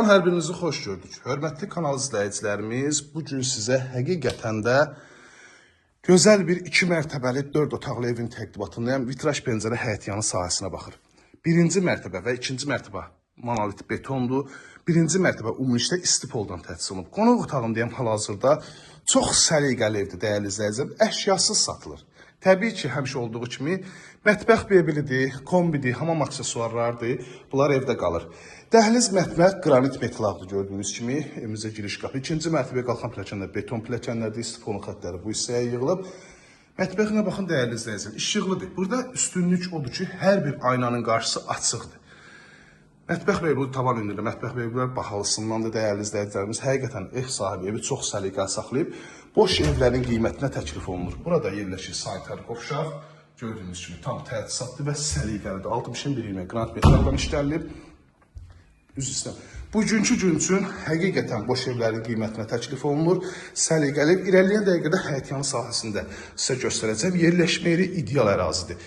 Hər birinizi xoş gördük. Hörmətli kanal izləyicilərimiz, bu gün sizə həqiqətən də gözəl bir 2 mərtəbəli 4 otaqlı evin təqdimatındayım. Vitraj pəncərə həyətyanı sahəsinə baxır. Birinci mərtəbə və ikinci mərtəbə monolit betondur. Birinci mərtəbə ümumilikdə istipoldan təchiz olunub. Qonaq otağındayım hal-hazırda çox səliqəli evdir, dəyərli izləyicilər. Əşyasız satılır. Təbii ki, həmişə olduğu kimi mətbəx mebelidir, kombidir, hamam aksesuarlardır. Bunlar evdə qalır. Dəhliz mətbəx qranit metalaqdır gördüyünüz kimi. Evimizə giriş qapı. İkinci mərtəbəyə qalxan pilləkənlər beton pilləkənlərdir, istifonu xətləri bu hissəyə yığılıb. Mətbəxinə baxın dəyərli izləyicilər. İşıqlıdır. Burada üstünlük odur ki, hər bir aynanın qarşısı açıqdır. Mətbəx mebeli tavan ünlüdür. Mətbəx mebellər bahalısından da dəyərli izləyicilərimiz həqiqətən ev sahibi evi çox səliqəli saxlayıb. Boş evlərin qiymətinə təklif olunur. Burada yerləşir sanitar qovşaq. Gördüyünüz kimi tam təchizatlı və səliqəlidir. 60-120 qranit metallardan işlənilib. Üzr istəyirəm. Bugünkü gün üçün həqiqətən boş evlərin qiymətinə təklif olunur. Səliqəli irəliləyən dəqiqədə həyətyanı sahəsində sizə göstərəcəm. Yerləşmə yeri ideal ərazidir.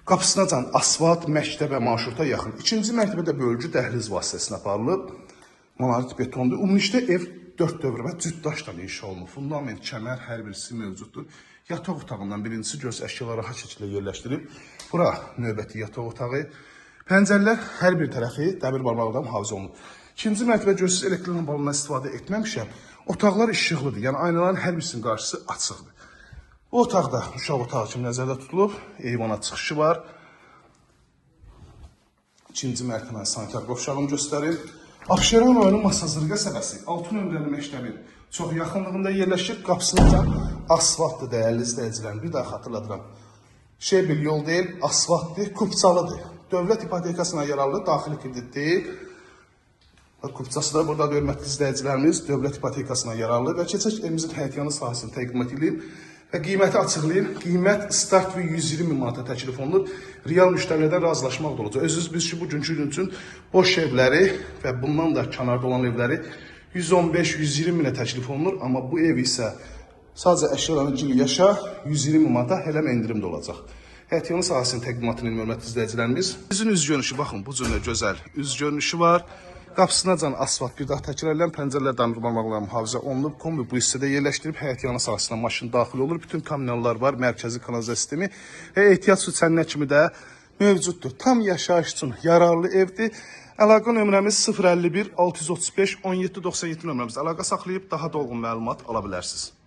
Qapısınacan asfalt, məktəbə, marşruta yaxın. İkinci mərtəbədə bölgü dəhliz vasitəsilə aparılıb. Monolit betondur. Ümumilikdə ev 4 dövr və cüt daşdan inşa olunub. Fundament, kəmər hər birisi mövcuddur. Yataq otağından birincisi göz əşyaları rahat şəkildə yerləşdirib. Bura növbəti yataq otağı. Pəncərlər hər bir tərəfi dəmir barmaqlardan mühafizə olunub. İkinci mərtəbə gözsüz elektrik lampalarından istifadə etməmişəm. Otaqlar işıqlıdır. Yəni aynaların hər birisinin qarşısı açıqdır. Bu otaqda uşaq otağı kimi nəzərdə tutulub. Eyvana çıxışı var. İkinci mərtəbənin sanitar qovşağını göstərir. Abşeron rayonu Masazırqa səbəsi 6 nömrəli məktəbin çox yaxınlığında yerləşir. Qapısında asfaltdır dəyərli izləyicilərim. Bir daha xatırladıram. Bir yol deyil, asfaltdır, kupçalıdır. Dövlət ipotekasına yararlı daxili kredit deyil. Kupçası da burada hörmətli izləyicilərimiz dövlət ipotekasına yararlı və keçək evimizin həyətyanı sahəsini təqdim edilib və qiyməti açıqlayıb. Qiymət start və 120 manata təklif olunur. Real müştərilərdən razılaşmaq da olacaq. Özünüz biz ki, bugünkü gün üçün boş evləri və bundan da kənarda olan evləri 115-120 minə təklif olunur. Amma bu ev isə sadəcə əşyaların gil yaşa 120 manata hələm endirim də olacaq. Həyətyanı sahəsinin təqdimatını hörmətli izləyicilərimiz. Bizim üz görünüşü baxın, bu cür gözəl üz görünüşü var. Qapısınacan asfalt bir daha təkrarlayan pəncərələr dəmir barmaqlarla mühafizə olunub. Kombi bu hissədə yerləşdirib həyətyanı sahəsinə maşın daxil olur. Bütün kommunallar var, mərkəzi kanalizasiya sistemi və ehtiyat su çənə kimi də mövcuddur. Tam yaşayış üçün yararlı evdir. Əlaqə nömrəmiz 051 635 1797 nömrəmizdə əlaqə saxlayıb daha dolğun məlumat ala bilərsiniz.